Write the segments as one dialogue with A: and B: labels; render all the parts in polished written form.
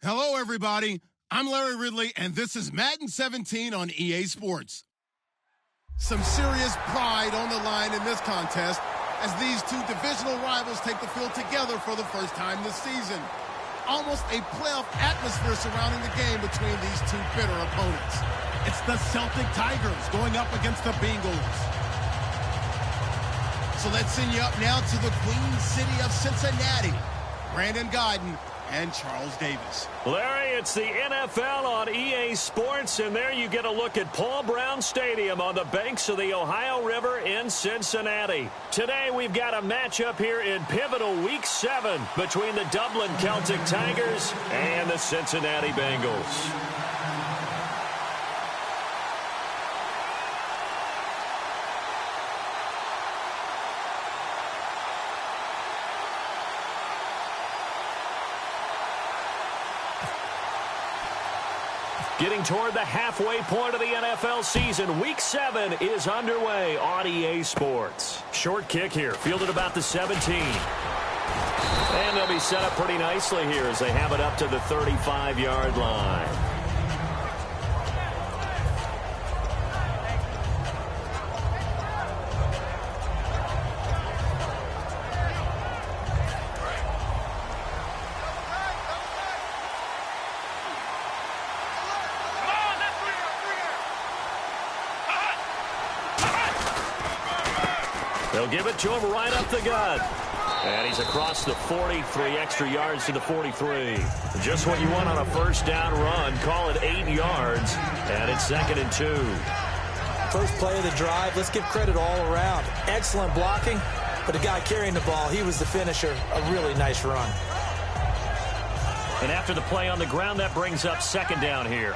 A: Hello, everybody. I'm Larry Ridley, and this is Madden 17 on EA Sports. Some serious pride on the line in this contest as these two divisional rivals take the field together for the first time this season. Almost a playoff atmosphere surrounding the game between these two bitter opponents. It's the Celtic Tigers going up against the Bengals. So let's send you up now to the Queen City of Cincinnati. Brandon Godden and Charles Davis.
B: Larry, it's the NFL on EA Sports, and there you get a look at Paul Brown Stadium on the banks of the Ohio River in Cincinnati. Today we've got a matchup here in pivotal Week 7 between the Dublin Celtic Tigers and the Cincinnati Bengals. Getting toward the halfway point of the NFL season, Week 7 is underway on EA Sports. Short kick here, fielded about the 17. And they'll be set up pretty nicely here as they have it up to the 35-yard line. They'll give it to him right up the gut. And he's across the 40, 3 extra yards to the 43. Just what you want on a first down run. Call it 8 yards, and it's 2nd and 2.
C: First play of the drive, let's give credit all around. Excellent blocking, but the guy carrying the ball, he was the finisher. A really nice run.
B: And after the play on the ground, that brings up 2nd down here.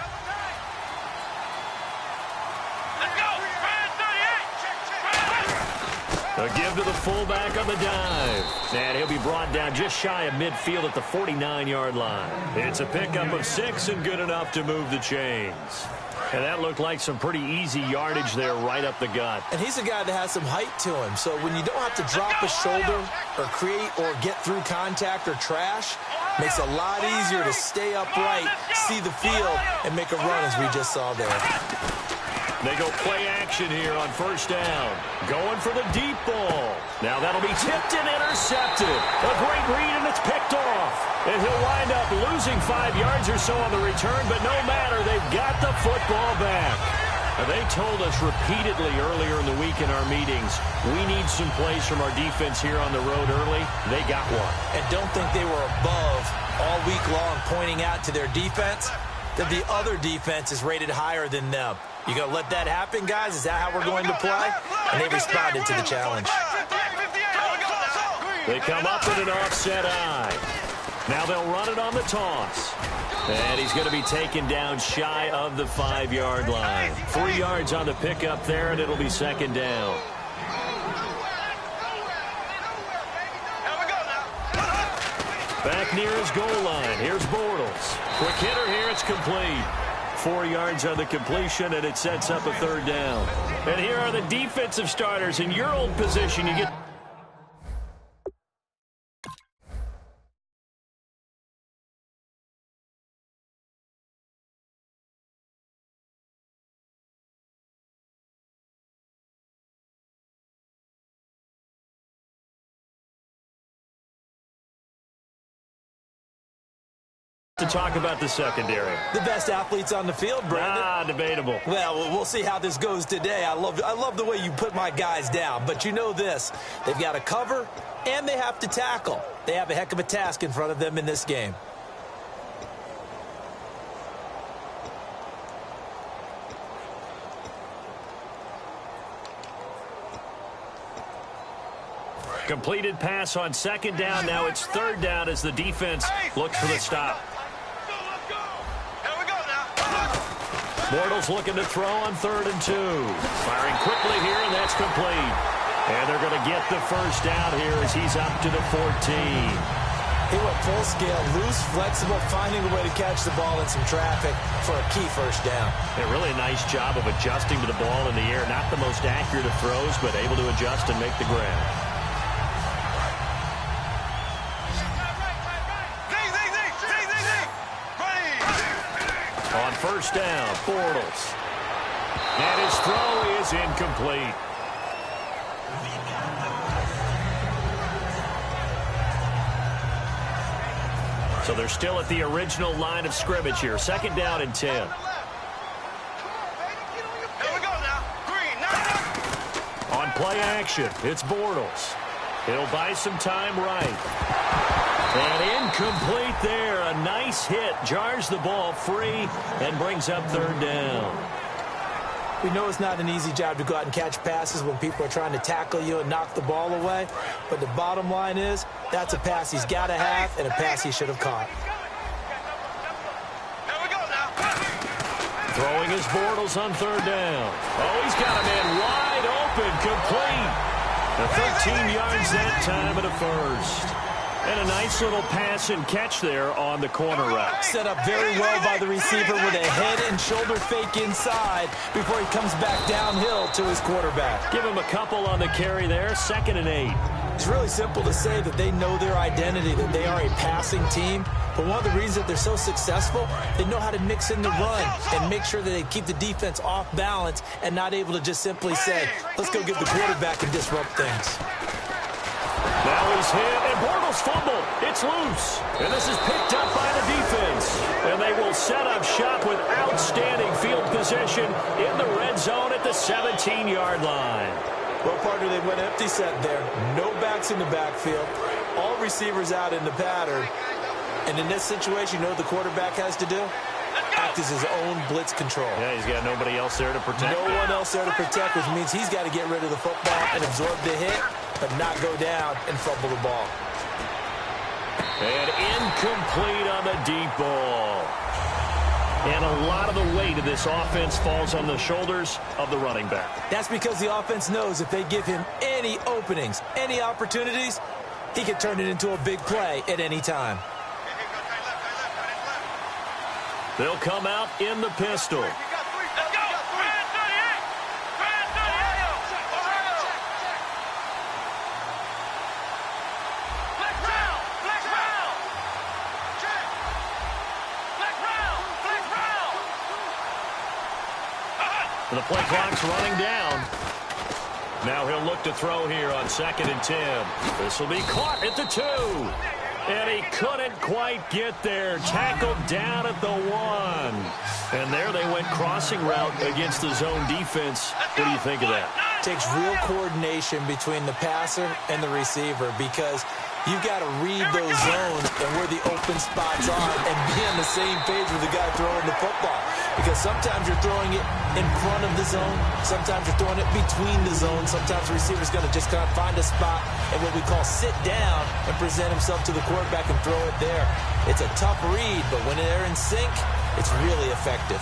B: A give to the fullback on the dive. And he'll be brought down just shy of midfield at the 49-yard line. It's a pickup of 6 and good enough to move the chains. And that looked like some pretty easy yardage there right up the gut.
C: And he's a guy that has some height to him. So when you don't have to drop a shoulder or create or get through contact or trash, makes it a lot easier to stay upright, see the field, and make a run as we just saw there.
B: They go play action here on first down. Going for the deep ball. Now that'll be tipped and intercepted. A great read, and it's picked off. And he'll wind up losing 5 yards or so on the return, but no matter, they've got the football back. Now, they told us repeatedly earlier in the week in our meetings, we need some plays from our defense here on the road early. They got one.
C: And don't think they were above all week long pointing out to their defense that the other defense is rated higher than them. You going to let that happen, guys? Is that how we're going to play? And they responded to the challenge.
B: They come up with an offset eye. Now they'll run it on the toss. And he's going to be taken down shy of the 5-yard line. 3 yards on the pickup there, and it'll be 2nd down. Back near his goal line. Here's Bortles. Quick hitter here. It's complete. 4 yards on the completion, and it sets up a 3rd down. And here are the defensive starters. In your old position, you get... to talk about the secondary.
C: The best athletes on the field, Brandon.
B: Debatable.
C: Well, we'll see how this goes today. I love the way you put my guys down, but you know this. They've got to cover, and they have to tackle. They have a heck of a task in front of them in this game.
B: Completed pass on 2nd down. Now it's 3rd down as the defense looks for the stop. Bortles looking to throw on 3rd and 2. Firing quickly here, and that's complete. And they're going to get the first down here as he's up to the 14.
C: He went full scale, loose, flexible, finding a way to catch the ball in some traffic for a key first down.
B: A really nice job of adjusting to the ball in the air. Not the most accurate of throws, but able to adjust and make the grab. first down. Bortles. And his throw is incomplete. So they're still at the original line of scrimmage here. Second down and 10. On play action, it's Bortles. He'll buy some time right. And incomplete there. A nice hit. Jars the ball free and brings up third down.
C: We know it's not an easy job to go out and catch passes when people are trying to tackle you and knock the ball away. But the bottom line is, that's a pass he's got to have and a pass he should have caught.
B: Throwing his Bortles on third down. Oh, he's got a man wide open, complete. The 13 yards that time and a first. And a nice little pass and catch there on the corner route.
C: Set up very well by the receiver with a head and shoulder fake inside before he comes back downhill to his quarterback.
B: Give him a couple on the carry there, 2nd and 8.
C: It's really simple to say that they know their identity, that they are a passing team. But one of the reasons that they're so successful, they know how to mix in the run and make sure that they keep the defense off balance and not able to just simply say, let's go get the quarterback and disrupt things.
B: Now he's hit, and Bortles fumble. It's loose. And this is picked up by the defense. And they will set up shop with outstanding field position in the red zone at the 17-yard line.
C: Well, partner, they went empty set there. No backs in the backfield. All receivers out in the pattern. And in this situation, you know what the quarterback has to do? Act as his own blitz control.
B: Yeah, he's got nobody else there to protect.
C: No one else there to protect, which means he's got to get rid of the football and absorb the hit, but not go down and fumble the ball.
B: And incomplete on the deep ball. And a lot of the weight of this offense falls on the shoulders of the running back.
C: That's because the offense knows if they give him any openings, any opportunities, he can turn it into a big play at any time.
B: They'll come out in the pistol. The play clock's running down. Now he'll look to throw here on 2nd and 10. This will be caught at the 2. And he couldn't quite get there. Tackled down at the 1. And there they went crossing route against the zone defense. What do you think of that?
C: Takes real coordination between the passer and the receiver because you've got to read those zones and where the open spots are and be on the same page with the guy throwing the football. Because sometimes you're throwing it in front of the zone. Sometimes you're throwing it between the zones. Sometimes the receiver's going to just kind of find a spot and what we call sit down and present himself to the quarterback and throw it there. It's a tough read, but when they're in sync, it's really effective.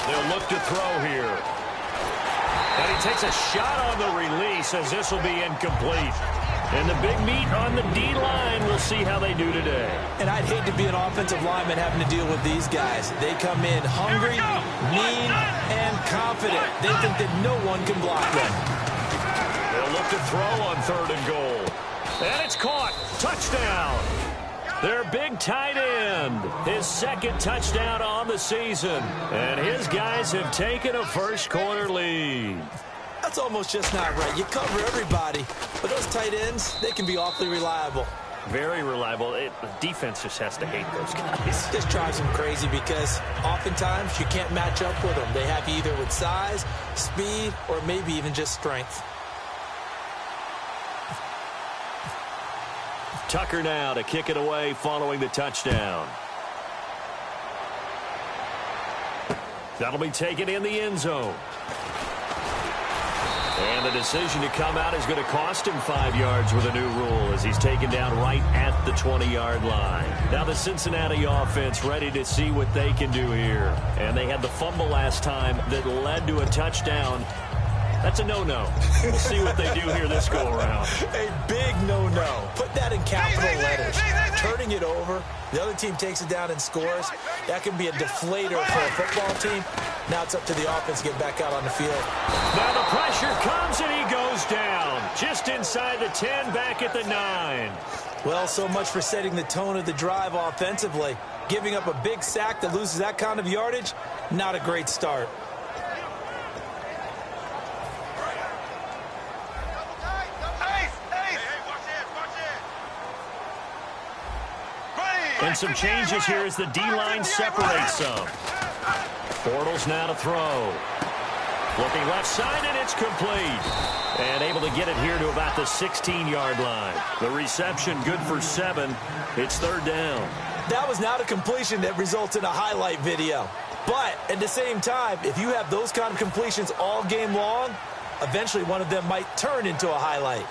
B: They'll look to throw here. And he takes a shot on the release as this will be incomplete. And the big meat on the D-line, we'll see how they do today.
C: And I'd hate to be an offensive lineman having to deal with these guys. They come in hungry, mean, and confident. They think that no one can block them.
B: They'll look to throw on 3rd and goal. And it's caught. Touchdown. Their big tight end. His 2nd touchdown on the season. And his guys have taken a first-quarter lead.
C: That's almost just not right. You cover everybody, but those tight ends, they can be awfully reliable.
B: Very reliable. The defense just has to hate those guys.
C: This drives them crazy because oftentimes you can't match up with them. They have you either with size, speed, or maybe even just strength.
B: Tucker now to kick it away following the touchdown. That'll be taken in the end zone. And the decision to come out is going to cost him 5 yards with a new rule as he's taken down right at the 20-yard line. Now the Cincinnati offense ready to see what they can do here. And they had the fumble last time that led to a touchdown. That's a no-no. We'll see what they do here this go-around.
C: A big no-no. Put that in capital letters. Turning it over. The other team takes it down and scores. That can be a deflator for a football team. Now it's up to the offense to get back out on the field.
B: Now the pressure comes and he goes down. Just inside the 10, back at the 9.
C: Well, so much for setting the tone of the drive offensively. Giving up a big sack that loses that kind of yardage, not a great start.
B: And some changes here as the D-line separates some. Bortles now to throw. Looking left side, and it's complete. And able to get it here to about the 16-yard line. The reception good for 7. It's third down.
C: That was not a completion that results in a highlight video. But at the same time, if you have those kind of completions all game long, eventually one of them might turn into a highlight.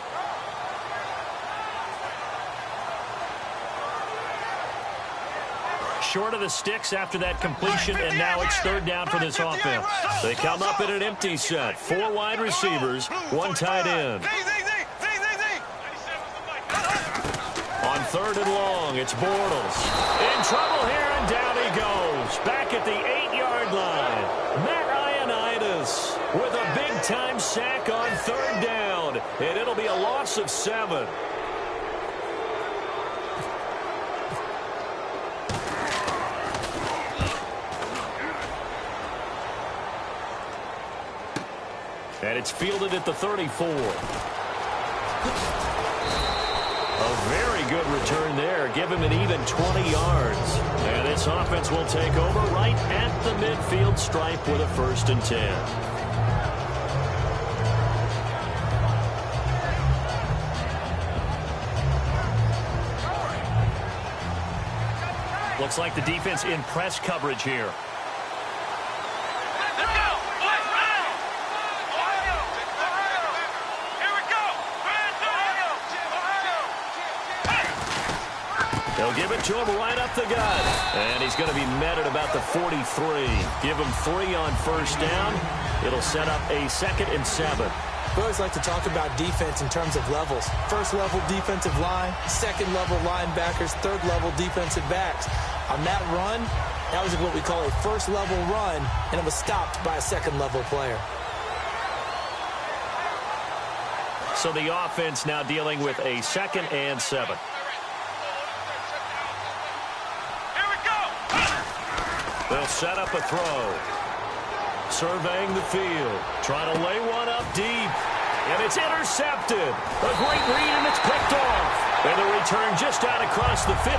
B: Short of the sticks after that completion, and now it's third down for this offense. They come up in an empty set. 4 wide receivers, 1 tight end. On third and long, it's Bortles. In trouble here, and down he goes. Back at the 8-yard line. Matt Ioannidis with a big-time sack on third down. And it'll be a loss of 7. And it's fielded at the 34. A very good return there. Give him an even 20 yards. And this offense will take over right at the midfield stripe with a 1st and 10. Looks like the defense in press coverage here. They'll give it to him right up the gut. And he's going to be met at about the 43. Give him 3 on 1st down. It'll set up a 2nd and 7.
C: We always like to talk about defense in terms of levels. 1st level defensive line, 2nd level linebackers, 3rd level defensive backs. On that run, that was what we call a 1st level run, and it was stopped by a 2nd level player.
B: So the offense now dealing with a 2nd and 7. They'll set up a throw. Surveying the field. Trying to lay one up deep. And it's intercepted. A great read, and it's picked off. And the return just out across the 15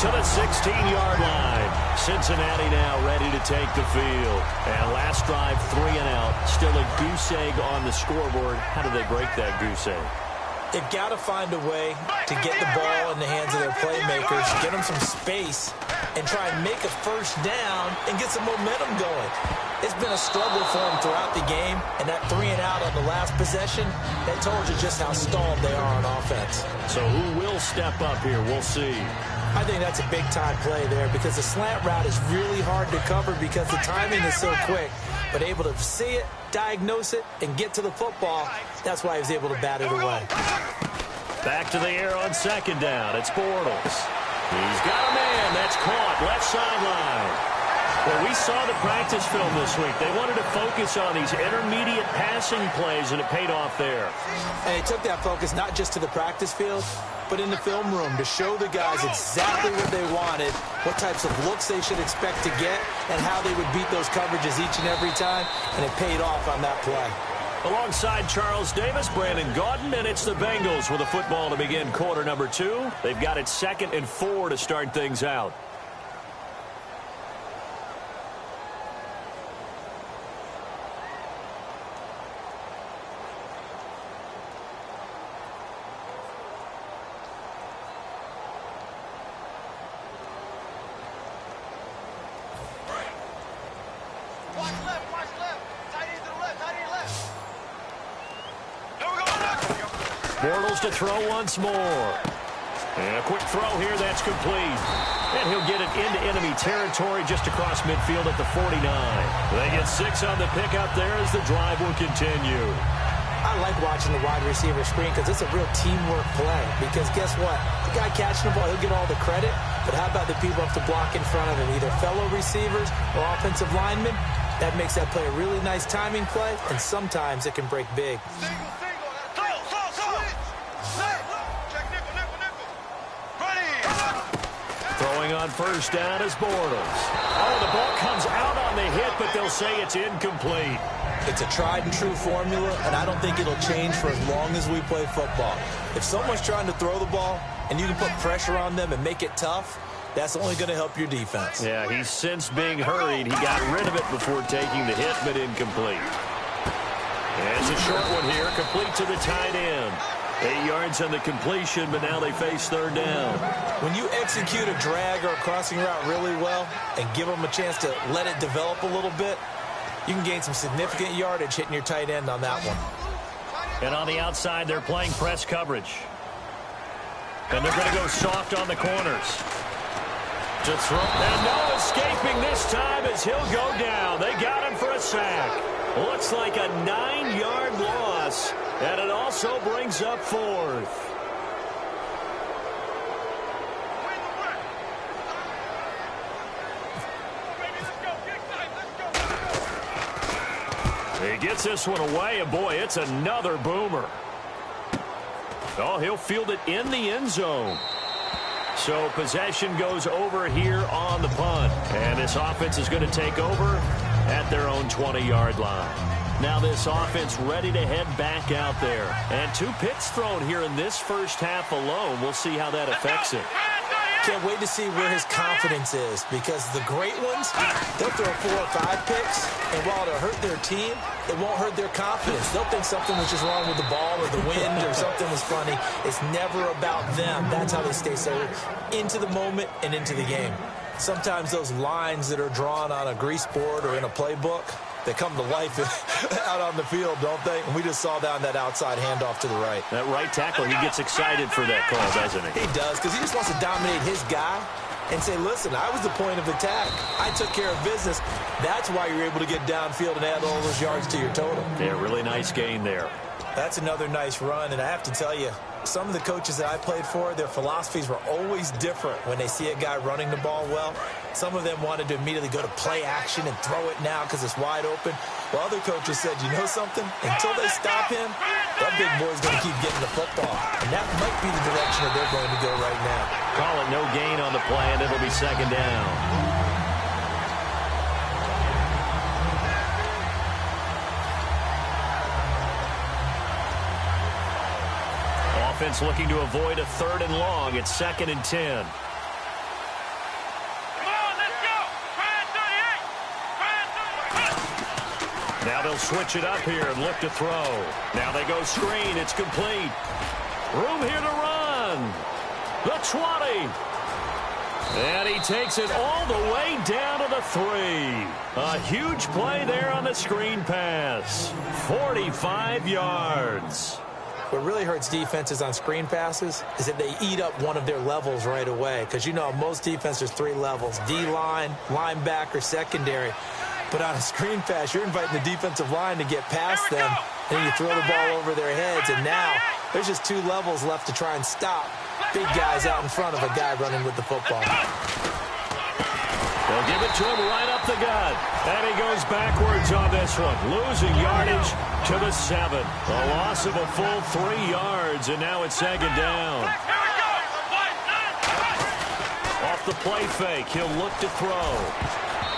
B: to the 16-yard line. Cincinnati now ready to take the field. And last drive, 3 and out. Still a goose egg on the scoreboard. How do they break that goose egg?
C: They've got to find a way to get the ball in the hands of their playmakers, get them some space, and try and make a 1st down and get some momentum going. It's been a struggle for them throughout the game, and that 3 and out on the last possession, that told you just how stalled they are on offense.
B: So who will step up here? We'll see.
C: I think that's a big-time play there because the slant route is really hard to cover because the timing is so quick. But able to see it, diagnose it, and get to the football, that's why he was able to bat it away.
B: Back to the air on 2nd down. It's Bortles. He's got a man that's caught left sideline. Well, we saw the practice film this week. They wanted to focus on these intermediate passing plays, and it paid off there.
C: And they took that focus not just to the practice field, but in the film room to show the guys exactly what they wanted, what types of looks they should expect to get, and how they would beat those coverages each and every time, and it paid off on that play.
B: Alongside Charles Davis, Brandon Gaudin, and it's the Bengals with the football to begin quarter number 2. They've got it 2nd and 4 to start things out. Bortles to throw once more. And a quick throw here, that's complete. And he'll get it into enemy territory just across midfield at the 49. They get 6 on the pickup there as the drive will continue.
C: I like watching the wide receiver screen because it's a real teamwork play. Because guess what? The guy catching the ball, he'll get all the credit. But how about the people have to block in front of him, either fellow receivers or offensive linemen? That makes that play a really nice timing play, and sometimes it can break big.
B: Throwing on first down is Bortles. Oh, the ball comes out on the hit, but they'll say it's incomplete.
C: It's a tried-and-true formula, and I don't think it'll change for as long as we play football. If someone's trying to throw the ball and you can put pressure on them and make it tough, that's only going to help your defense.
B: Yeah, he's since being hurried. He got rid of it before taking the hit, but incomplete. And it's a short one here, complete to the tight end. 8 yards on the completion, but now they face third down.
C: When you execute a drag or a crossing route really well and give them a chance to let it develop a little bit, you can gain some significant yardage hitting your tight end on that one.
B: And on the outside, they're playing press coverage. And they're going to go soft on the corners. To throw. And no escaping this time as he'll go down. They got him for a sack. Looks like a 9-yard loss. And it also brings up fourth. He gets this one away, and boy, it's another boomer. Oh, he'll field it in the end zone. So possession goes over here on the punt. And this offense is going to take over at their own 20-yard line. Now this offense ready to head back out there. And 2 picks thrown here in this first half alone. We'll see how that affects it.
C: Can't wait to see where his confidence is, because the great ones, they'll throw 4 or 5 picks, and while it'll hurt their team, it won't hurt their confidence. They'll think something was just wrong with the ball or the wind or something was funny. It's never about them. That's how they stay so into the moment and into the game. Sometimes those lines that are drawn on a grease board or in a playbook, they come to life out on the field, don't they? And we just saw that on that outside handoff to the right.
B: That right tackle, he gets excited for that call, doesn't he?
C: He does, because he just wants to dominate his guy and say, listen, I was the point of attack. I took care of business. That's why you're able to get downfield and add all those yards to your total.
B: Yeah, really nice gain there.
C: That's another nice run, and I have to tell you, some of the coaches that I played for, their philosophies were always different when they see a guy running the ball well. Some of them wanted to immediately go to play action and throw it now because it's wide open. While other coaches said, you know something? Until they stop him, that big boy's going to keep getting the football. And that might be the direction that they're going to go right now.
B: Call it no gain on the play, and it'll be second down. Offense looking to avoid a 3rd and long. It's 2nd and 10. Now they'll switch it up here and look to throw. Now they go screen. It's complete. Room here to run. The 20. And he takes it all the way down to the 3. A huge play there on the screen pass. 45 yards.
C: What really hurts defenses on screen passes is that they eat up one of their levels right away. Because, you know, most defense, there's 3 levels. D-line, linebacker, secondary. But on a screen pass, you're inviting the defensive line to get past them. And you throw the ball over their heads. And now there's just 2 levels left to try and stop big guys out in front of a guy running with the football.
B: They'll give it to him right up the gut. And he goes backwards on this one. Losing yardage to the 7. A loss of a full 3 yards, and now it's 2nd down. Off the play fake, he'll look to throw.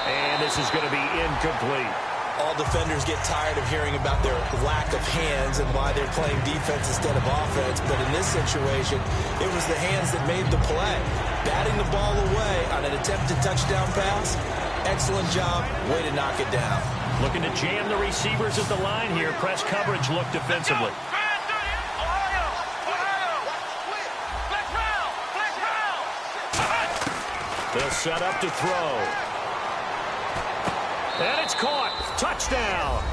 B: And this is going to be incomplete.
C: All defenders get tired of hearing about their lack of hands and why they're playing defense instead of offense. But in this situation, it was the hands that made the play. Batting the ball away on an attempted touchdown pass. Excellent job. Way to knock it down.
B: Looking to jam the receivers at the line here. Press coverage look defensively. They'll set up to throw. And it's caught. Touchdown.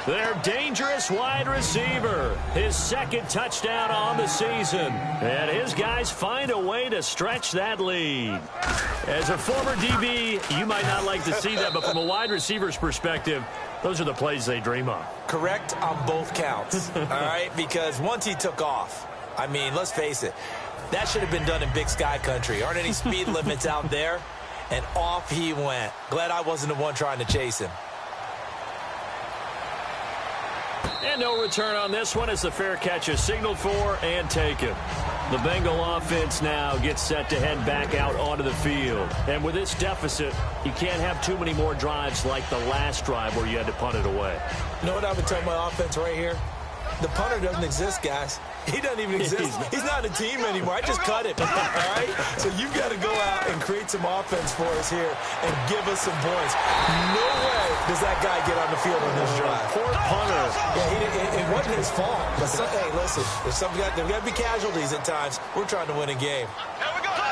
B: Their dangerous wide receiver. His second touchdown on the season. And his guys find a way to stretch that lead. As a former DB, you might not like to see that, but from a wide receiver's perspective, those are the plays they dream of.
C: Correct on both counts, all right? Because once he took off, I mean, let's face it, that should have been done in Big Sky country. Aren't any speed limits out there? And off he went. Glad I wasn't the one trying to chase him.
B: And no return on this one as the fair catch is signaled for and taken. The Bengal offense now gets set to head back out onto the field. And with this deficit, you can't have too many more drives like the last drive where you had to punt it away.
C: You know what I would tell my offense right here? The punter doesn't exist, guys. He doesn't even exist. He's not a team anymore. I just cut him, all right? So you've got to go out and create some offense for us here and give us some points. No way does that guy get on the field on this drive.
B: Poor punter.
C: Yeah, it wasn't his fault. But hey, listen, there's got to be casualties at times. We're trying to win a game.
D: Here we go. There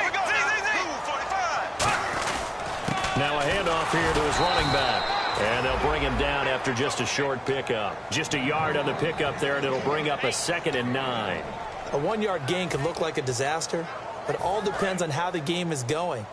D: we go.
B: Now a handoff here to his running back. And they'll bring him down after just a short pickup. Just a yard on the pickup there, and it'll bring up a 2nd and 9.
C: A 1-yard gain can look like a disaster, but it all depends on how the game is going.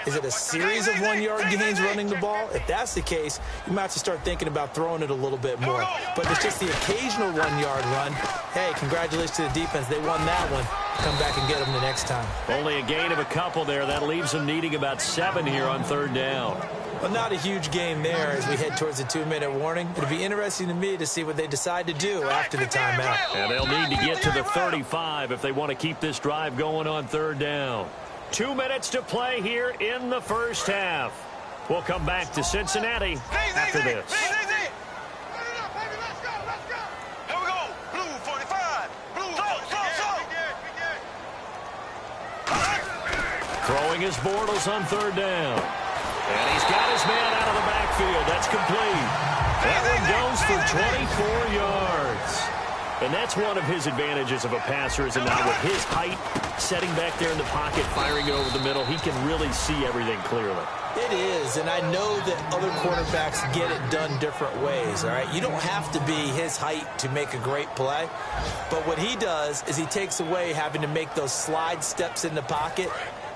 C: Is it a series of 1-yard gains running the ball? If that's the case, you might have to start thinking about throwing it a little bit more. But if it's just the occasional 1-yard run, hey, congratulations to the defense. They won that one. Come back and get them the next time.
B: Only a gain of a couple there. That leaves them needing about 7 here on 3rd down.
C: Well, not a huge game there as we head towards the 2-minute warning. It'll be interesting to me to see what they decide to do after the timeout.
B: And they'll need to get to the 35 if they want to keep this drive going on 3rd down. 2 minutes to play here in the first half. We'll come back to Cincinnati after this.
D: Here we go. Blue 45. Blue.
B: Throwing his Bortles on 3rd down. And he's got his man out of the backfield. That's complete. That one goes for 24 yards. And that's one of his advantages of a passer, is now with his height, setting back there in the pocket, firing it over the middle, he can really see everything clearly.
C: It is, and I know that other quarterbacks get it done different ways, all right? You don't have to be his height to make a great play, but what he does is he takes away having to make those slide steps in the pocket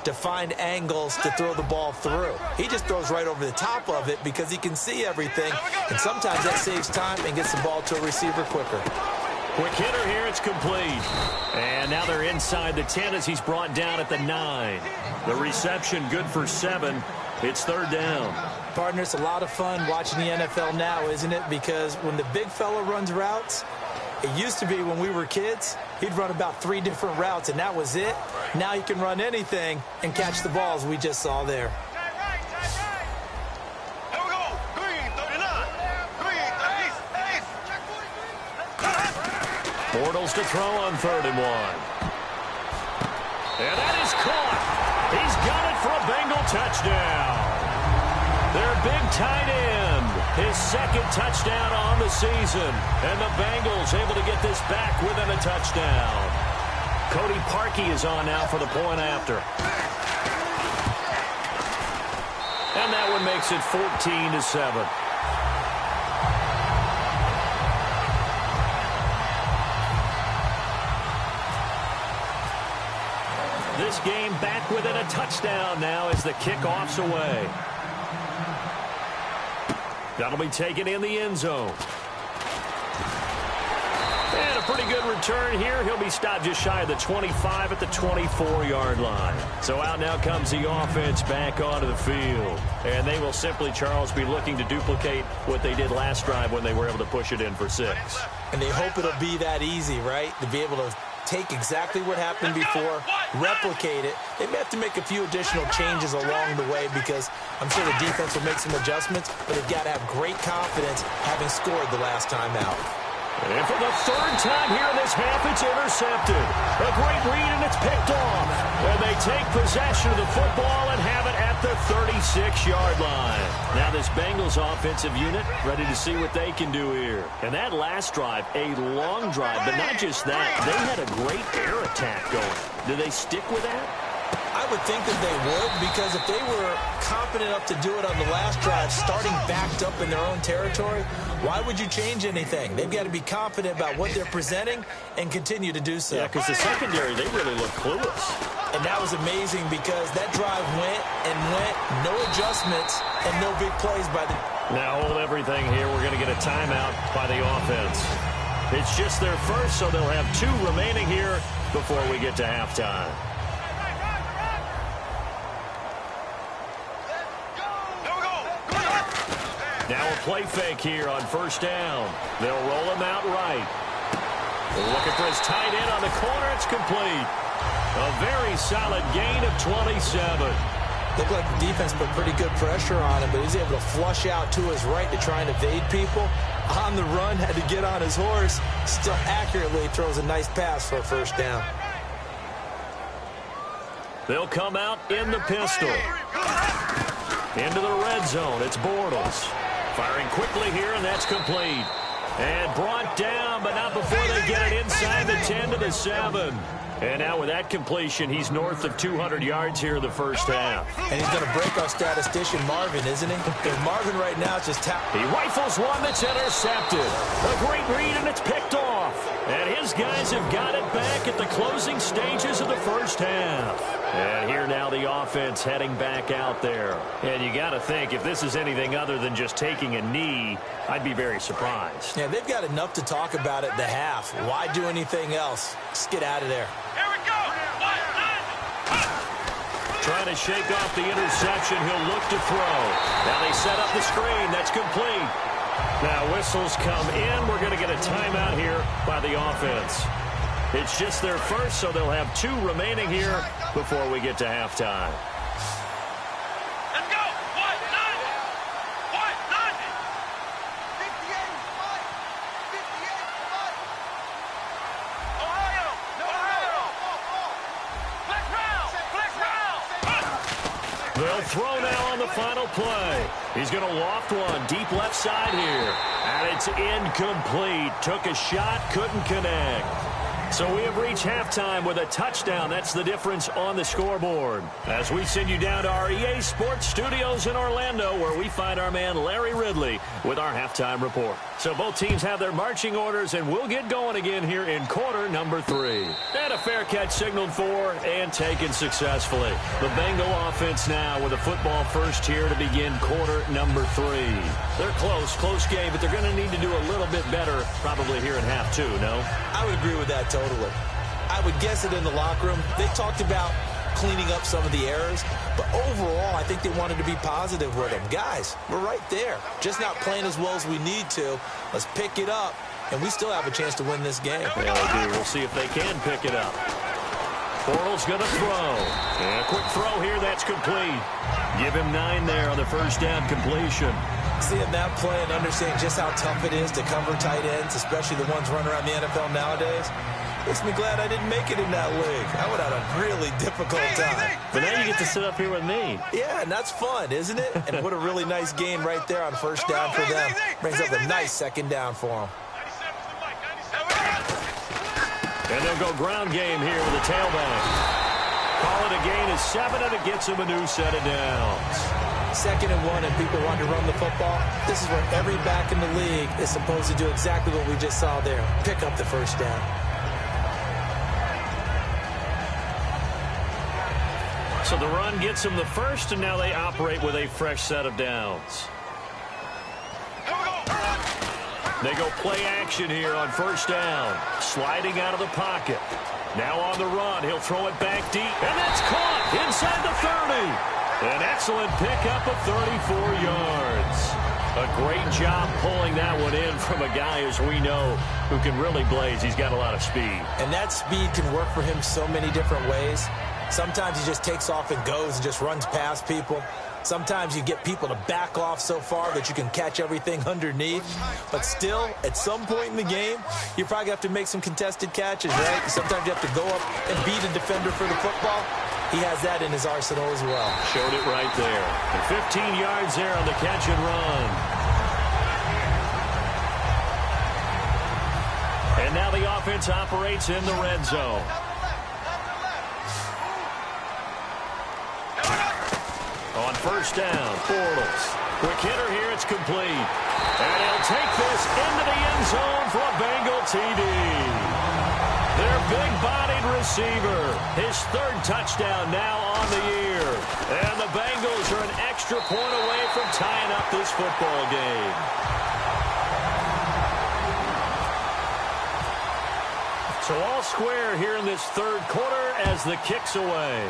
C: to find angles to throw the ball through. He just throws right over the top of it because he can see everything, and sometimes that saves time and gets the ball to a receiver quicker.
B: Quick hitter here, it's complete. And now they're inside the 10 as he's brought down at the 9. The reception good for 7. It's 3rd down.
C: Partner, it's a lot of fun watching the NFL now, isn't it? Because when the big fella runs routes, it used to be when we were kids, he'd run about 3 different routes, and that was it. Now he can run anything and catch the balls we just saw there.
D: Here we go. Green 39. Green 38.
B: Bortles to throw on 3rd and 1. And that is caught. He's got it for a Bengal touchdown. Their big tight end, his 2nd touchdown on the season. And the Bengals able to get this back within a touchdown. Cody Parkey is on now for the point after. And that one makes it 14-7. This game back within a touchdown now as the kickoff's away. That'll be taken in the end zone. And a pretty good return here. He'll be stopped just shy of the 25 at the 24-yard line. So out now comes the offense back onto the field. And they will simply, Charles, be looking to duplicate what they did last drive when they were able to push it in for 6.
C: And they hope it'll be that easy, right? To be able to take exactly what happened before, replicate it. They may have to make a few additional changes along the way because I'm sure the defense will make some adjustments, but they've got to have great confidence having scored the last time out.
B: And for the 3rd time here in this half, it's intercepted. A great read, and it's picked off. And they take possession of the football and have it at the 36-yard line. Now this Bengals offensive unit ready to see what they can do here. And that last drive, a long drive, but not just that. They had a great air attack going. Do they stick with that?
C: I would think that they would, because if they were confident enough to do it on the last drive, starting backed up in their own territory, why would you change anything? They've got to be confident about what they're presenting and continue to do so.
B: Yeah, because the secondary, they really look clueless.
C: And that was amazing because that drive went and went, no adjustments and no big plays by the...
B: Now hold everything here. We're going to get a timeout by the offense. It's just their first, so they'll have 2 remaining here before we get to halftime. Now a play fake here on first down. They'll roll him out right. Looking for his tight end on the corner. It's complete. A very solid gain of 27.
C: Looked like the defense put pretty good pressure on him, but he was able to flush out to his right to try and evade people. On the run, had to get on his horse. Still accurately throws a nice pass for a first down.
B: They'll come out in the pistol. Into the red zone. It's Bortles. Firing quickly here, and that's complete. And brought down, but not before they get it inside the 10 to the 7. And now with that completion, he's north of 200 yards here in the first half.
C: And he's going to break our statistician, Marvin, isn't he? Because Marvin right now is just
B: He rifles one that's intercepted. A great read, and it's picked off. And his guys have got it back at the closing stages of the first half. And here now the offense heading back out there. And you got to think, if this is anything other than just taking a knee, I'd be very surprised.
C: Yeah, they've got enough to talk about at the half. Why do anything else? Just get out of there.
D: Here we go.
B: Trying to shake off the interception. He'll look to throw. Now they set up the screen. That's complete. Now whistles come in. We're going to get a timeout here by the offense. It's just their first, so they'll have 2 remaining here before we get to halftime.
D: Let's go. 58.
B: They'll throw now on the final play. He's going to loft one deep left side here. And it's incomplete. Took a shot, couldn't connect. So we have reached halftime with a touchdown. That's the difference on the scoreboard. As we send you down to our EA Sports Studios in Orlando, where we find our man Larry Ridley with our halftime report. So both teams have their marching orders, and we'll get going again here in quarter number 3. And a fair catch signaled for and taken successfully. The Bengal offense now with a football first here to begin quarter number 3. They're close game, but they're going to need to do a little bit better probably here in half 2, no?
C: I would agree with that totally. I would guess it in the locker room. They talked about cleaning up some of the errors, but overall, I think they wanted to be positive with them. Guys, we're right there. Just not playing as well as we need to. Let's pick it up, and we still have a chance to win this game.
B: Yeah, they do. We'll see if they can pick it up. Bortles going to throw. And a quick throw here. That's complete. Give him 9 there on the first down completion.
C: Seeing that play and understanding just how tough it is to cover tight ends, especially the ones running around the NFL nowadays, makes me glad I didn't make it in that league. I would have had a really difficult time.
B: But now you get to sit up here with me.
C: Yeah, and that's fun, isn't it? And what a really nice game right there on first down for them. Brings up a nice second down for them.
B: And they'll go ground game here with the tailback. Call it a gain of 7, and it gets him a new set of downs.
C: 2nd and 1, and people want to run the football. This is where every back in the league is supposed to do exactly what we just saw there. Pick up the first down.
B: So the run gets them the first, and now they operate with a fresh set of downs. They go play action here on first down. Sliding out of the pocket. Now on the run. He'll throw it back deep. And that's caught inside the 30. An excellent pickup of 34 yards. A great job pulling that one in from a guy, as we know, who can really blaze. He's got a lot of speed.
C: And that speed can work for him so many different ways. Sometimes he just takes off and goes and just runs past people. Sometimes you get people to back off so far that you can catch everything underneath. But still, at some point in the game, you probably have to make some contested catches, right? Sometimes you have to go up and beat a defender for the football. He has that in his arsenal as well.
B: Showed it right there. And 15 yards there on the catch and run. And now the offense operates in the red zone. On first down, Bortles. Quick hitter here, it's complete. And he'll take this into the end zone for a Bengal TD. Their big-bodied receiver, his third touchdown now on the year. And the Bengals are an extra point away from tying up this football game. So all square here in this third quarter as the kick's away.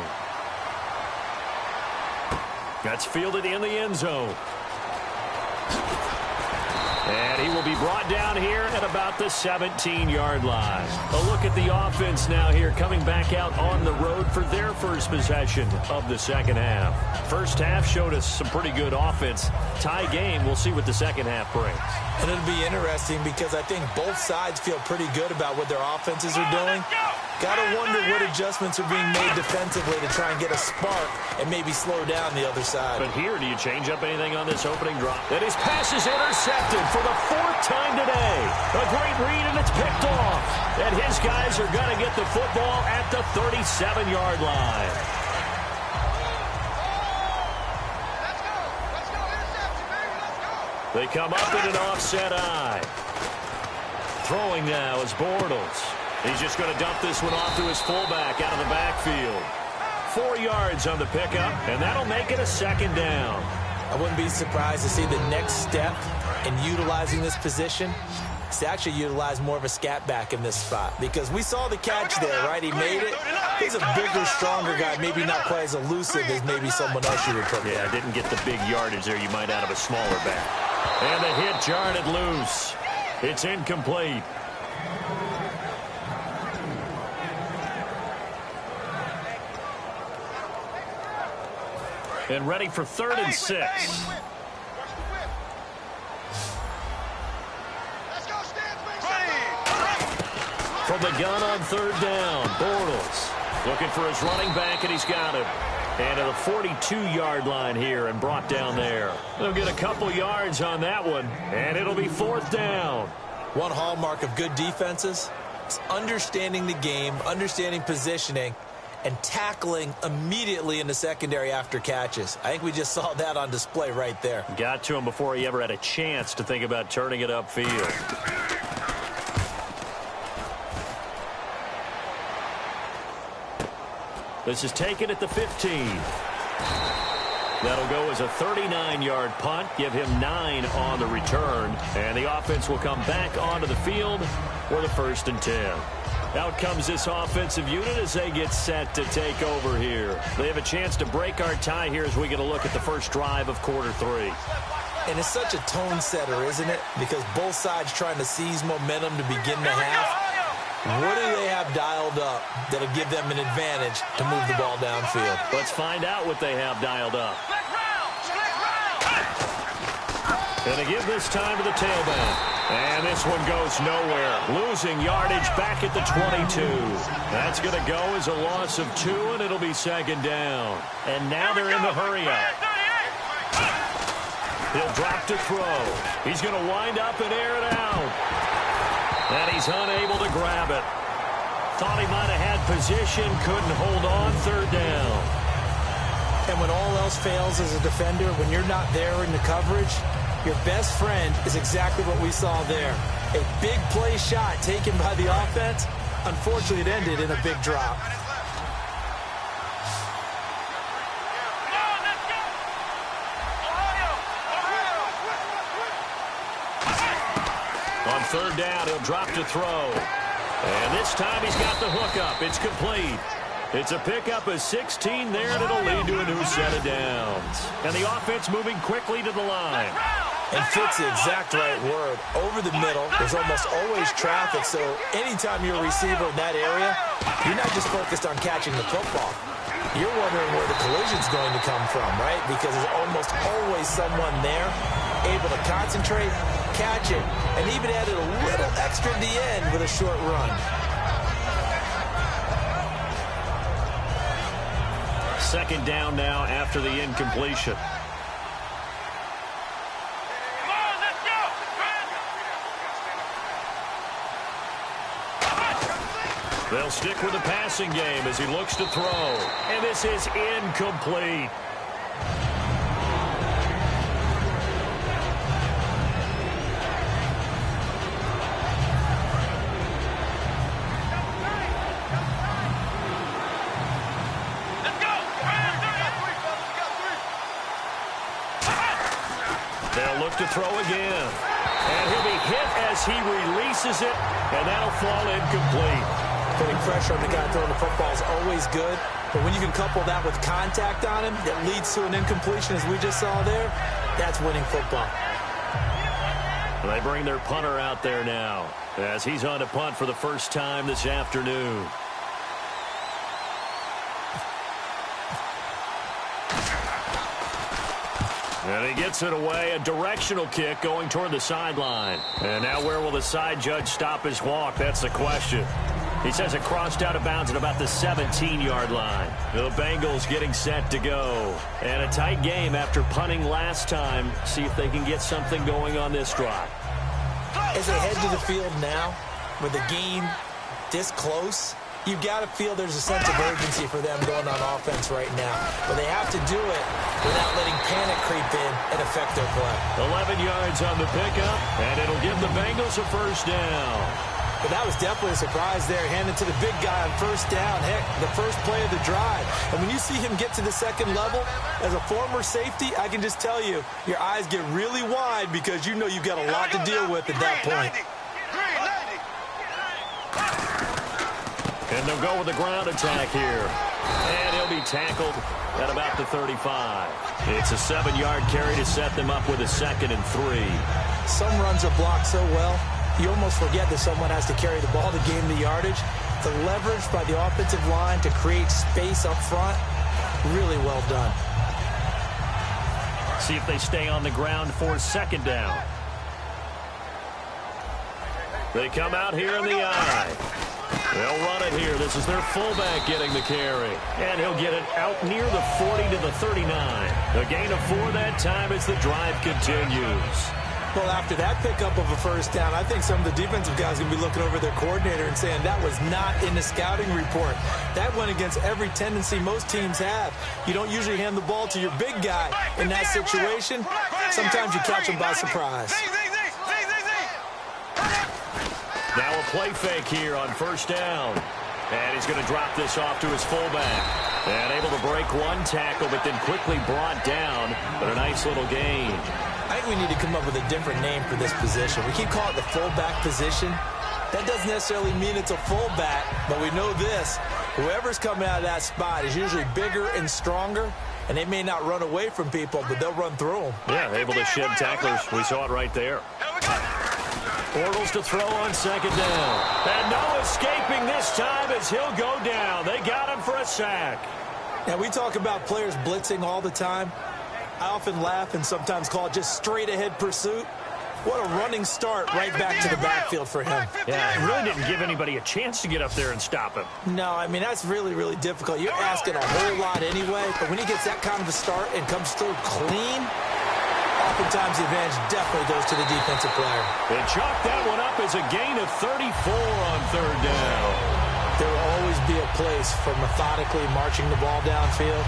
B: That's fielded in the end zone. And he will be brought down here at about the 17-yard line. A look at the offense now here coming back out on the road for their first possession of the second half. First half showed us some pretty good offense. Tie game, we'll see what the second half brings.
C: And it'll be interesting because I think both sides feel pretty good about what their offenses are doing. Gotta wonder what adjustments are being made defensively to try and get a spark and maybe slow down the other side.
B: But here, do you change up anything on this opening drop? And his pass is intercepted for the fourth time today. A great read, and it's picked off. And his guys are going to get the football at the 37-yard line. They come up in an offset eye. Throwing now is Bortles. He's just going to dump this one off to his fullback out of the backfield. 4 yards on the pickup, and that'll make it a second down.
C: I wouldn't be surprised to see the next step in utilizing this position is to actually utilize more of a scat back in this spot, because we saw the catch there, right? He made it. He's a bigger, stronger guy, maybe not quite as elusive as maybe someone else you would put there.
B: Yeah, didn't get the big yardage there you might out of a smaller back. And the hit jarred it loose. It's incomplete. And ready for 3rd and 6. From the gun on 3rd down, Bortles looking for his running back, and he's got him. And to the 42-yard line here and brought down there. They'll get a couple yards on that one, and it'll be 4th down.
C: One hallmark of good defenses is understanding the game, understanding positioning, and tackling immediately in the secondary after catches. I think we just saw that on display right there.
B: Got to him before he ever had a chance to think about turning it upfield. This is taken at the 15. That'll go as a 39-yard punt, give him 9 on the return, and the offense will come back onto the field for the 1st and 10. Out comes this offensive unit as they get set to take over here. They have a chance to break our tie here as we get a look at the first drive of quarter 3.
C: And it's such a tone setter, isn't it? Because both sides trying to seize momentum to begin the half. What do they have dialed up that'll give them an advantage to move the ball downfield?
B: Let's find out what they have dialed up. And they give this time to the tailback. And this one goes nowhere. Losing yardage back at the 22. That's going to go as a loss of 2, and it'll be 2nd down. And now they're in the hurry-up. He'll drop to throw. He's going to wind up and air it out. And he's unable to grab it. Thought he might have had position, couldn't hold on, 3rd down.
C: And when all else fails as a defender, when you're not there in the coverage, your best friend is exactly what we saw there. A big play shot taken by the offense. Unfortunately, it ended in a big drop.
B: On 3rd down, he'll drop to throw. And this time he's got the hook up. It's complete. It's a pickup of 16 there, and it'll lead to a new set of downs. And the offense moving quickly to the line.
C: And fits the exact right word. Over the middle, there's almost always traffic, so anytime you're a receiver in that area, you're not just focused on catching the football. You're wondering where the collision's going to come from, right? Because there's almost always someone there able to concentrate, catch it, and even added a little extra at the end with a short run.
B: Second down now after the incompletion. They'll stick with the passing game as he looks to throw. And this is incomplete. to throw again. And he'll be hit as he releases it, and that'll fall incomplete.
C: Putting pressure on the guy throwing the football is always good, but when you can couple that with contact on him that leads to an incompletion, as we just saw there, that's winning football.
B: They bring their punter out there now as he's on to punt for the first time this afternoon. And he gets it away, a directional kick going toward the sideline. And now where will the side judge stop his walk? That's the question. He says it crossed out of bounds at about the 17-yard line. The Bengals getting set to go. And a tight game after punting last time. See if they can get something going on this drive.
C: As they head to the field now, with the game this close, you've got to feel there's a sense of urgency for them going on offense right now. But they have to do it without letting panic creep in and affect their play.
B: 11 yards on the pickup, and it'll give the Bengals a first down.
C: But that was definitely a surprise there, handed to the big guy on first down. Heck, the first play of the drive. And when you see him get to the second level, as a former safety, I can just tell you, your eyes get really wide because you know you've got a lot to deal with at that point.
B: And they'll go with the ground attack here. And he'll be tackled at about the 35. It's a 7-yard carry to set them up with a 2nd and 3.
C: Some runs are blocked so well, you almost forget that someone has to carry the ball to gain the yardage. The leverage by the offensive line to create space up front, really well done.
B: See if they stay on the ground for 2nd down. They come out here in the eye. They'll run it here. This is their fullback getting the carry. And he'll get it out near the 40 to the 39. A gain of 4 that time as the drive continues.
C: Well, after that pickup of a first down, I think some of the defensive guys are going to be looking over their coordinator and saying that was not in the scouting report. That went against every tendency most teams have. You don't usually hand the ball to your big guy in that situation. Sometimes you catch him by surprise.
B: Now a play fake here on first down. And he's going to drop this off to his fullback. And able to break one tackle, but then quickly brought down. But a nice little gain.
C: I think we need to come up with a different name for this position. We keep calling it the fullback position. That doesn't necessarily mean it's a fullback, but we know this. Whoever's coming out of that spot is usually bigger and stronger, and they may not run away from people, but they'll run through them.
B: Yeah, able to shed tacklers. We saw it right there. Bortles to throw on 2nd down. And no escaping this time as he'll go down. They got him for a sack.
C: Now, we talk about players blitzing all the time. I often laugh and sometimes call it just straight-ahead pursuit. What a running start right back to the backfield for him.
B: Yeah, it really didn't give anybody a chance to get up there and stop him.
C: No, I mean, that's really, really difficult. You're asking a whole lot anyway, but when he gets that kind of a start and comes through clean, oftentimes the advantage definitely goes to the defensive player.
B: They chalked that one up as a gain of 34 on 3rd down.
C: There will always be a place for methodically marching the ball downfield.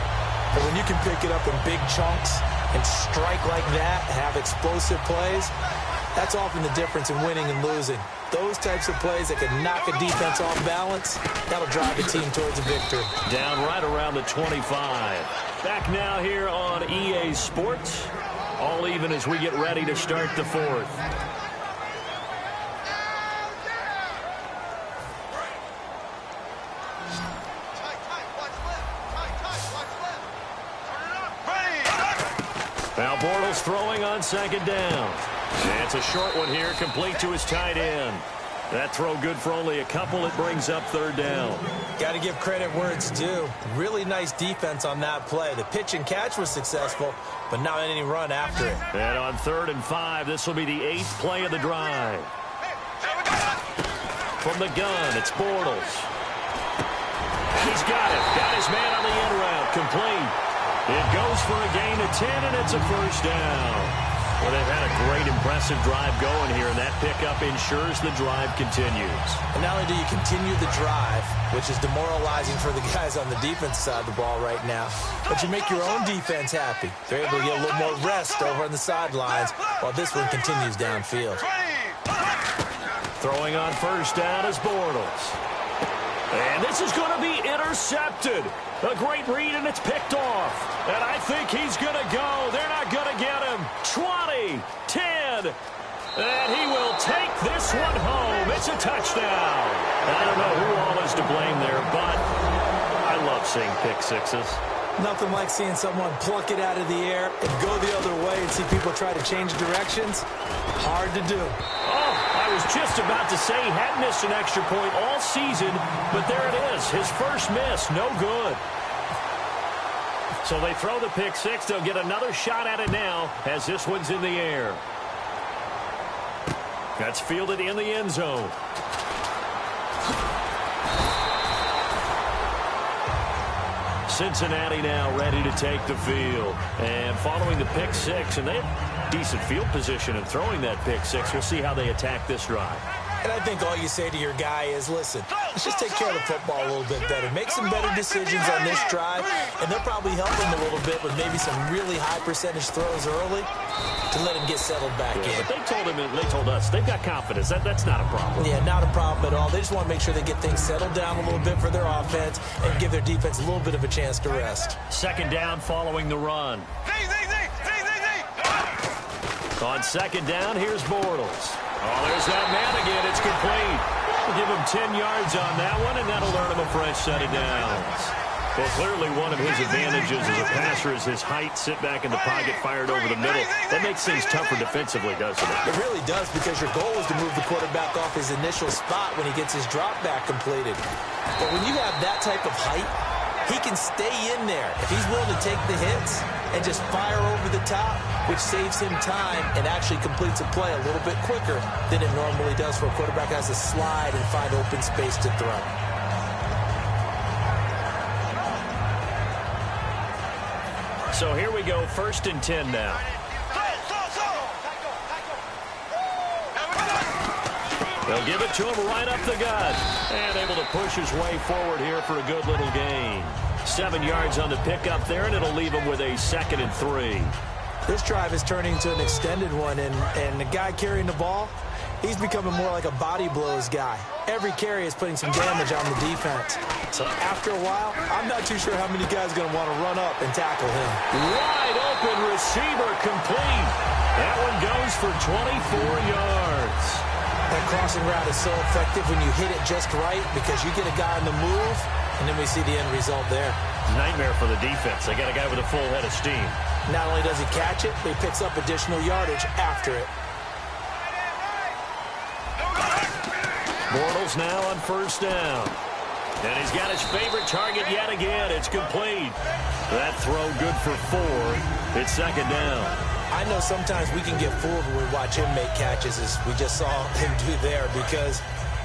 C: But when you can pick it up in big chunks and strike like that, have explosive plays, that's often the difference in winning and losing. Those types of plays that can knock a defense off balance, that'll drive the team towards a victory.
B: Down right around the 25. Back now here on EA Sports. All even as we get ready to start the 4th. Now Bortles throwing on 2nd down. And it's a short one here, complete to his tight end. That throw good for only a couple. It brings up 3rd down.
C: Got to give credit where it's due. Really nice defense on that play. The pitch and catch was successful, but not any run after it.
B: And on 3rd and 5, this will be the 8th play of the drive. From the gun, it's Bortles. He's got it. Got his man on the end route. Complete. It goes for a gain of 10, and it's a first down. Well, they've had a great, impressive drive going here, and that pickup ensures the drive continues.
C: And not only do you continue the drive, which is demoralizing for the guys on the defense side of the ball right now, but you make your own defense happy. They're able to get a little more rest over on the sidelines while this one continues downfield.
B: Throwing on first down is Bortles. And this is going to be intercepted. A great read, and it's picked off. And I think he's going to go. They're not going to get him. 20, 10, and he will take this one home. It's a touchdown. I don't know who all is to blame there, but I love seeing pick sixes.
C: Nothing like seeing someone pluck it out of the air and go the other way and see people try to change directions. Hard to do.
B: Oh, I was just about to say he hadn't missed an extra point all season, but there it is. His first miss, no good. So they throw the pick six. They'll get another shot at it now as this one's in the air. That's fielded in the end zone. Cincinnati now ready to take the field. And following the pick six, and they have decent field position in throwing that pick six. We'll see how they attack this drive.
C: And I think all you say to your guy is, listen, let's just take care of the football a little bit better. Make some better decisions on this drive, and they'll probably help him a little bit with maybe some really high percentage throws early to let him get settled back in.
B: But they told us they've got confidence. That's not a problem.
C: Yeah, not a problem at all. They just want to make sure they get things settled down a little bit for their offense and give their defense a little bit of a chance to rest.
B: Second down following the run. On second down, here's Bortles. Oh, there's that man again. It's complete. We'll give him 10 yards on that one, and that'll earn him a fresh set of downs. Well, clearly one of his advantages as a passer is his height, sit back in the pocket, fired over the middle. That makes things tougher defensively, doesn't it?
C: It really does, because your goal is to move the quarterback off his initial spot when he gets his drop back completed. But when you have that type of height, he can stay in there. If he's willing to take the hits and just fire over the top, which saves him time and actually completes a play a little bit quicker than it normally does for a quarterback who has to slide and find open space to throw.
B: So here we go, 1st and 10 now. They'll give it to him right up the gut. And able to push his way forward here for a good little gain. 7 yards on the pickup there, and it'll leave him with a 2nd and 3.
C: This drive is turning into an extended one, and the guy carrying the ball, he's becoming more like a body blows guy. Every carry is putting some damage on the defense. So after a while, I'm not too sure how many guys are going to want to run up and tackle him.
B: Wide open receiver complete. That one goes for 24 yards.
C: That crossing route is so effective when you hit it just right, because you get a guy on the move, and then we see the end result there.
B: Nightmare for the defense. They got a guy with a full head of steam.
C: Not only does he catch it, but he picks up additional yardage after it.
B: Bortles now on 1st down. And he's got his favorite target yet again. It's complete. That throw good for 4. It's 2nd down.
C: I know sometimes we can get fooled when we watch him make catches, as we just saw him do there, because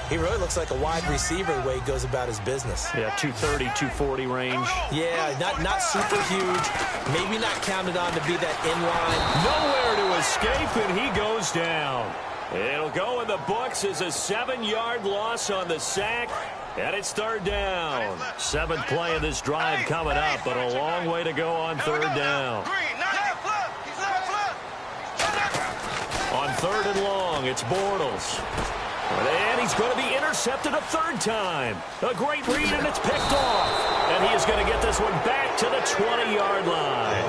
C: he really looks like a wide receiver the way he goes about his business.
B: Yeah, 230, 240 range.
C: Yeah, not super huge. Maybe not counted on to be that inline.
B: Nowhere to escape, and he goes down. It'll go in the books as a 7-yard loss on the sack, and it's 3rd down. 7th play of this drive coming up, but a long way to go on 3rd down. On 3rd and long, it's Bortles. And he's going to be intercepted a 3rd time. A great read, and it's picked off. And he is going to get this one back to the 20-yard line.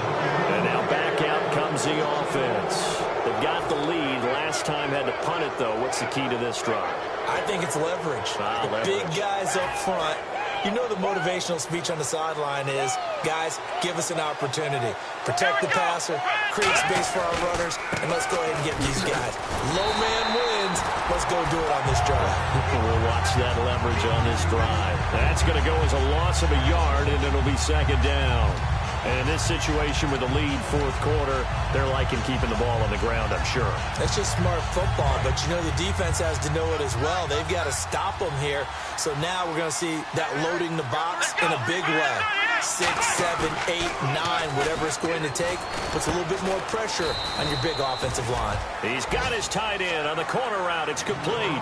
B: And now back out comes the offense. They've got the lead. Last time had to punt it, though. What's the key to this drive?
C: I think it's leverage. The big guys up front. You know the motivational speech on the sideline is, guys, give us an opportunity. Protect the passer, create space for our runners, and let's go ahead and get these guys. Low man wins. Let's go do it on this drive.
B: We'll watch that leverage on this drive. That's going to go as a loss of a yard, and it'll be 2nd down. And in this situation with the lead 4th quarter, they're liking keeping the ball on the ground, I'm sure.
C: That's just smart football, but you know the defense has to know it as well. They've got to stop them here. So now we're going to see that loading the box in a big way. 6, 7, 8, 9, whatever it's going to take, puts a little bit more pressure on your big offensive line.
B: He's got his tight end on the corner route. It's complete.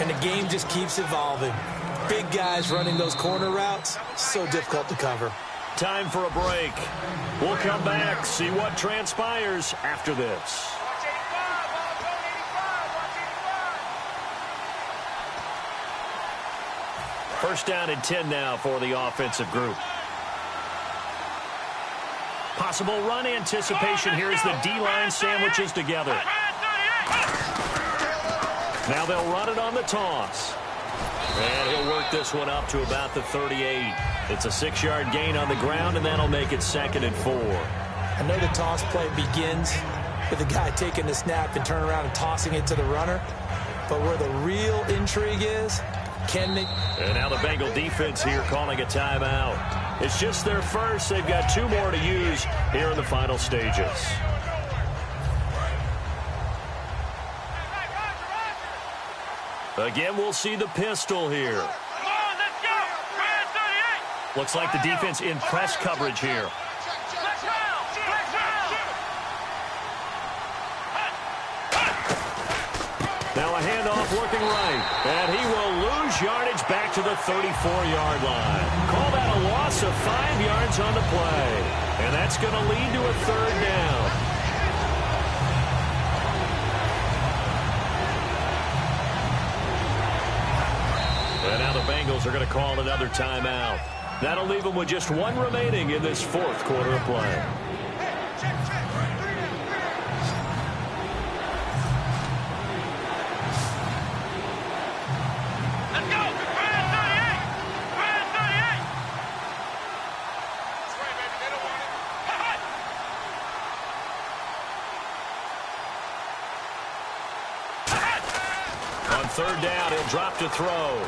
C: And the game just keeps evolving. Big guys running those corner routes, so difficult to cover.
B: Time for a break. We'll come back, see what transpires after this. First down and 10 now for the offensive group. Possible run anticipation here as the D-line sandwiches together. Now they'll run it on the toss. And he'll work this one up to about the 38. It's a 6-yard gain on the ground, and that'll make it 2nd and 4.
C: I know the toss play begins with the guy taking the snap and turning around and tossing it to the runner. But where the real intrigue is, can they...
B: And now the Bengal defense here calling a timeout. It's just their first. They've got 2 more to use here in the final stages. Again, we'll see the pistol here.
D: Come on, let's go. Red 38.
B: Looks like the defense in press coverage here.
D: Let's go.
B: Now a handoff looking right. And he will lose yardage back to the 34-yard line. Call that a loss of 5 yards on the play. And that's going to lead to a 3rd down. And now the Bengals are going to call another timeout. That'll leave them with just 1 remaining in this 4th quarter of play.
D: Let's go. Red 38. Red 38. That's right, baby. They don't want it.
B: On 3rd down, he'll drop to throw.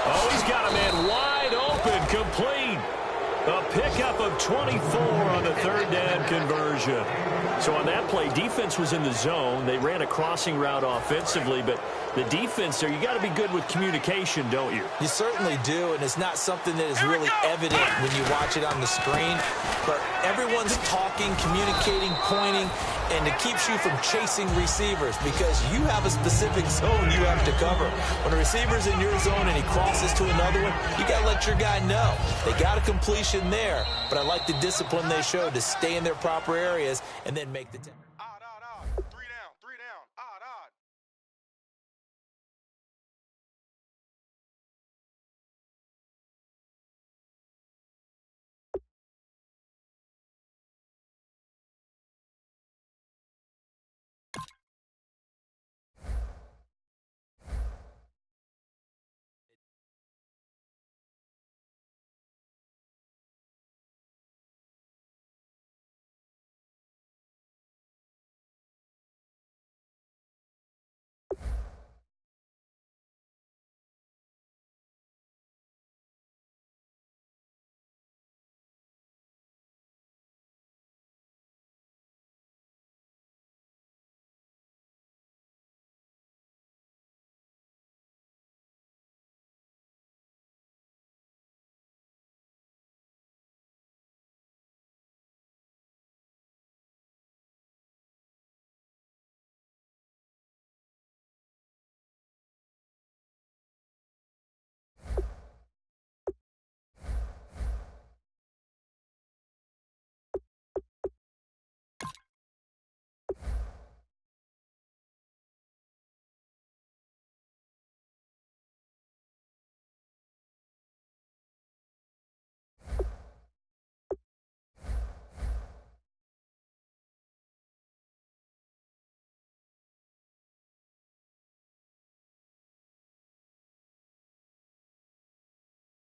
B: Oh, he's got a man wide open, complete. A pickup of 24 on the 3rd down conversion. So on that play, defense was in the zone. They ran a crossing route offensively, but the defense there, you got to be good with communication, don't you?
C: You certainly do, and it's not something that is really evident when you watch it on the screen. But everyone's talking, communicating, pointing, and it keeps you from chasing receivers because you have a specific zone you have to cover. When a receiver's in your zone and he crosses to another one, you got to let your guy know. They got a completion there, but I like the discipline they showed to stay in their proper areas and then make the